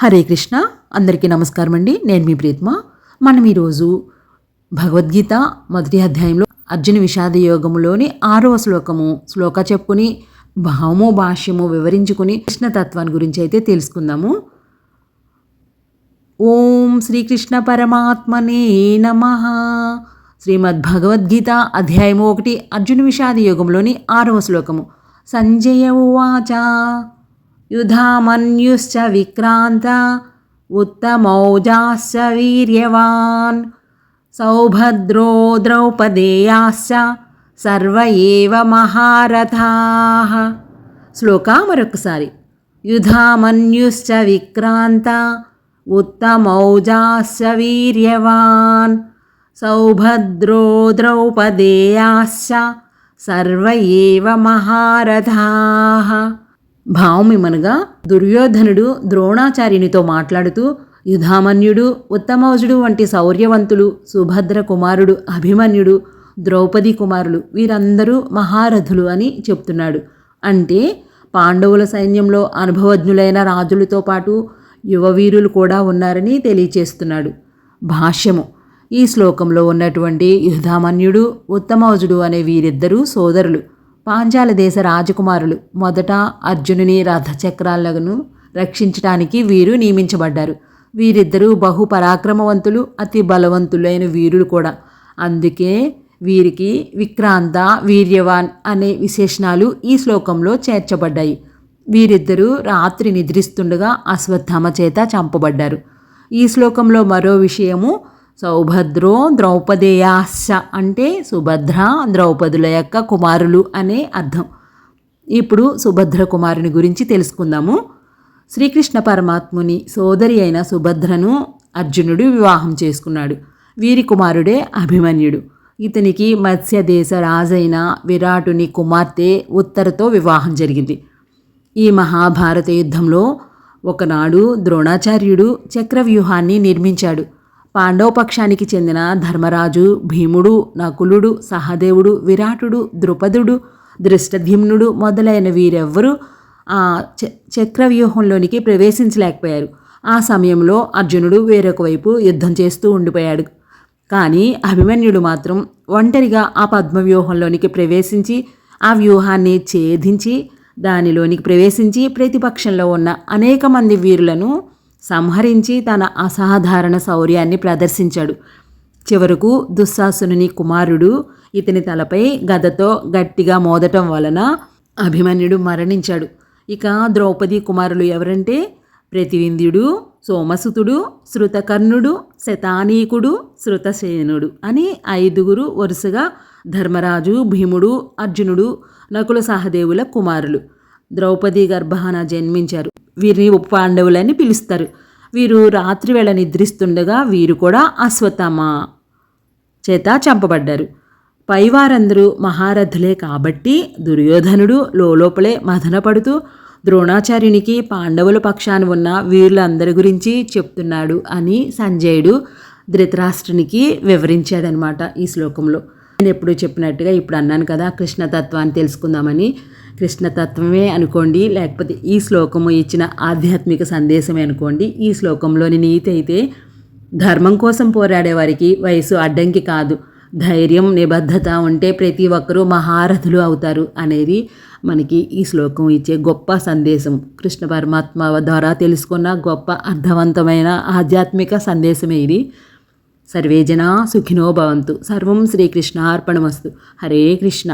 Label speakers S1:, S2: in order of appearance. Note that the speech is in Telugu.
S1: హరే కృష్ణ. అందరికీ నమస్కారం అండి. నేను మీ ప్రీత్మ. మనం ఈరోజు భగవద్గీత మొదటి అధ్యాయంలో అర్జున విషాద యోగములోని 6వ శ్లోక చెప్పుని భావము భాష్యము వివరించుకుని కృష్ణతత్వాన్ని గురించి అయితే తెలుసుకుందాము. ఓం శ్రీకృష్ణ పరమాత్మనే నమః. శ్రీమద్భగవద్గీత అధ్యాయము 1 అర్జున విషాద యోగంలోని 6వ శ్లోకము. సంజయ ఉవాచ యుధామన్యుశ్చ విక్రాంత ఉత్తమౌజాశ్చ వీర్యవాన్ సౌభద్రో ద్రౌపదేయాశ్చ సర్వ ఏవ మహారథాః. శ్లోక మరొకసారి. యుధామన్యుశ్చ విక్రాంత ఉత్తమౌజాశ్చ వీర్యవాన్ సౌభద్రో ద్రౌపదేయాశ్చ సర్వ ఏవ మహారథాః. భావమిమనగా దుర్యోధనుడు ద్రోణాచార్యునితో మాట్లాడుతూ యుధామన్యుడు, ఉత్తమౌజుడు వంటి శౌర్యవంతులు, సుభద్ర కుమారుడు అభిమన్యుడు, ద్రౌపది కుమారులు వీరందరూ మహారథులు అని చెప్తున్నాడు. అంటే పాండవుల సైన్యంలో అనుభవజ్ఞులైన రాజులతో పాటు యువవీరులు కూడా ఉన్నారని తెలియచేస్తున్నాడు. భాష్యము. ఈ శ్లోకంలో ఉన్నటువంటి యుధామన్యుడు, ఉత్తమౌజుడు అనే వీరిద్దరూ సోదరులు, పాంచాల దేశ రాజకుమారులు. మొదట అర్జునుని రథచక్రాలను రక్షించడానికి వీరు నియమించబడ్డారు. వీరిద్దరూ బహుపరాక్రమవంతులు, అతి బలవంతులైన వీరులు కూడా. అందుకే వీరికి విక్రాంత, వీర్యవాన్ అనే విశేషణాలు ఈ శ్లోకంలో చేర్చబడ్డాయి. వీరిద్దరూ రాత్రి నిద్రిస్తుండగా అశ్వత్థామ చేత చంపబడ్డారు. ఈ శ్లోకంలో మరో విషయము సౌభద్రో ద్రౌపదేయాశ్చ అంటే సుభద్ర, ద్రౌపదుల యొక్క కుమారులు అనే అర్థం. ఇప్పుడు సుభద్ర కుమారుని గురించి తెలుసుకుందాము. శ్రీకృష్ణ పరమాత్ముని సోదరి అయిన సుభద్రను అర్జునుడు వివాహం చేసుకున్నాడు. వీరి కుమారుడే అభిమన్యుడు. ఇతనికి మత్స్యదేశ రాజైన విరాటుని కుమార్తె ఉత్తరతో వివాహం జరిగింది. ఈ మహాభారత యుద్ధంలో ఒకనాడు ద్రోణాచార్యుడు చక్రవ్యూహాన్ని నిర్మించాడు. పాండవ పక్షానికి చెందిన ధర్మరాజు, భీముడు, నకులుడు, సహదేవుడు, విరాటుడు, ద్రుపదుడు, దృష్టద్యుమ్నుడు మొదలైన వీరెవ్వరూ ఆ చక్రవ్యూహంలోనికి ప్రవేశించలేకపోయారు. ఆ సమయంలో అర్జునుడు వేరొక వైపు యుద్ధం చేస్తూ ఉండిపోయాడు. కానీ అభిమన్యుడు మాత్రం ఒంటరిగా ఆ పద్మవ్యూహంలోనికి ప్రవేశించి ఆ వ్యూహాన్ని ఛేదించి దానిలోనికి ప్రవేశించి ప్రతిపక్షంలో ఉన్న అనేక మంది వీరులను సంహరించి తన అసాధారణ శౌర్యాన్ని ప్రదర్శించాడు. చివరకు దుశ్శాసనుని కుమారుడు ఇతని తలపై గదతో గట్టిగా మోదటం వలన అభిమన్యుడు మరణించాడు. ఇక ద్రౌపది కుమారులు ఎవరంటే ప్రతివింధ్యుడు, సోమసుతుడు, శృతకర్ణుడు, శతానీకుడు, శృతసేనుడు అని 5 వరుసగా ధర్మరాజు, భీముడు, అర్జునుడు, నకుల సహదేవుల కుమారులు. ద్రౌపది గర్భాన జన్మించారు. వీరిని ఉప పాండవులని పిలుస్తారు. వీరు రాత్రివేళ నిద్రిస్తుండగా వీరు కూడా అశ్వత్థామ చేత చంపబడ్డారు. పైవారందరూ మహారథులే కాబట్టి దుర్యోధనుడు లోపలే మదనపడుతూ ద్రోణాచార్యునికి పాండవుల పక్షాన ఉన్న వీరులందరి గురించి చెప్తున్నాడు అని సంజయుడు ధృతరాష్ట్రునికి వివరించాడనమాట ఈ శ్లోకంలో. నేను ఎప్పుడు చెప్పినట్టుగా ఇప్పుడు అన్నాను కదా, కృష్ణతత్వాన్ని తెలుసుకుందామని. కృష్ణతత్వమే అనుకోండి, లేకపోతే ఈ శ్లోకము ఇచ్చిన ఆధ్యాత్మిక సందేశమే అనుకోండి. ఈ శ్లోకంలోని నీతి అయితే ధర్మం కోసం పోరాడే వారికి వయసు అడ్డంకి కాదు, ధైర్యం, నిబద్ధత ఉంటే ప్రతి ఒక్కరూ మహారథులు అవుతారు అనేది మనకి ఈ శ్లోకం ఇచ్చే గొప్ప సందేశం. కృష్ణ పరమాత్మ ద్వారా తెలుసుకున్న గొప్ప అర్థవంతమైన ఆధ్యాత్మిక సందేశమే ఇది. సర్వే జనా సుఖినో భవంతు. సర్వం శ్రీకృష్ణార్పణమస్తు. హరే కృష్ణ.